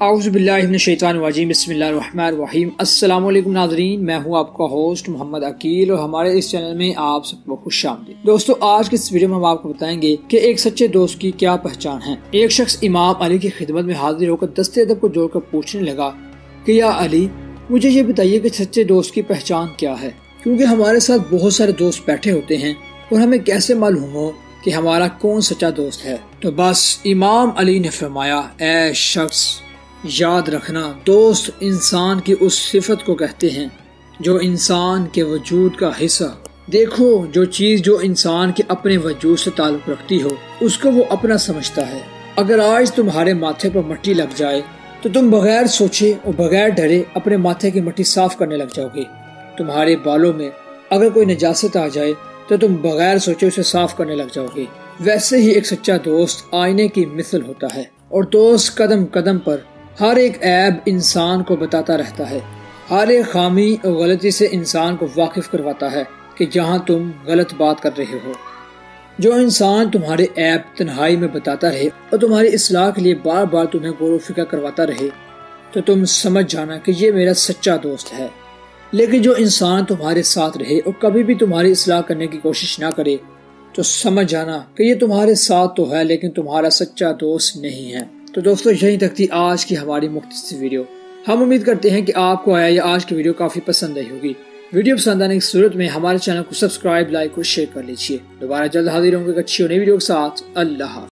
اعوذ باللہ من الشیطان الرجیم، بسم اللہ الرحمن الرحیم۔ السلام علیکم ناظرین، میں ہوں آپ کا ہوسٹ محمد عقیل اور ہمارے اس چینل میں آپ سب کو خوش آمدید۔ دوستو، آج کے اس ویڈیو میں ہم آپ کو بتائیں گے کہ ایک سچے دوست کی کیا پہچان ہے۔ ایک شخص امام علی کی خدمت میں حاضر ہو کر دست ادب کو جوڑ کر پوچھنے لگا کہ یا علی، مجھے یہ بتائیے کہ سچے دوست کی پہچان کیا ہے، کیونکہ ہمارے ساتھ بہت سارے دوست بیٹھے ہوتے ہیں اور ہمیں کیسے معلوم ہو کہ ہمارا کون سچا دوست ہے؟ تو بس امام علی نے فرمایا، اے شخص، یاد رکھنا، دوست انسان کی اس صفت کو کہتے ہیں جو انسان کے وجود کا حصہ۔ دیکھو، جو چیز جو انسان کے اپنے وجود سے تعلق رکھتی ہو اس کو وہ اپنا سمجھتا ہے۔ اگر آج تمہارے ماتھے پر مٹی لگ جائے تو تم بغیر سوچے اور بغیر ڈرے اپنے ماتھے کی مٹی صاف کرنے لگ جاؤ گے۔ تمہارے بالوں میں اگر کوئی نجاست آ جائے تو تم بغیر سوچے اسے صاف کرنے لگ جاؤ گے۔ ویسے ہی ایک سچا دوست آئینے کی مثل ہوتا ہے، اور دوست قدم قدم پر ہر ایک عیب انسان کو بتاتا رہتا ہے، ہر ایک خامی اور غلطی سے انسان کو واقف کرواتا ہے کہ جہاں تم غلط بات کر رہے ہو۔ جو انسان تمہارے عیب تنہائی میں بتاتا رہے اور تمہاری اصلاح کے لیے بار بار تمہیں غور و فکر کرواتا رہے تو تم سمجھ جانا کہ یہ میرا سچا دوست ہے۔ لیکن جو انسان تمہارے ساتھ رہے اور کبھی بھی تمہاری اصلاح کرنے کی کوشش نہ کرے تو سمجھ جانا کہ یہ تمہارے ساتھ تو ہے لیکن تمہارا سچا دوست نہیں ہے۔ تو دوستو، یہیں تک تھی آج کی ہماری مختصر ویڈیو۔ ہم امید کرتے ہیں کہ آپ کو یہ آج کی ویڈیو کافی پسند آئی ہوگی۔ ویڈیو پسند آنے کی صورت میں ہمارے چینل کو سبسکرائب، لائک اور شیئر کر لیجیے۔ دوبارہ جلد حاضر ہوں گے ایک اچھی اور نئی ویڈیو کے ساتھ۔ اللہ حافظ۔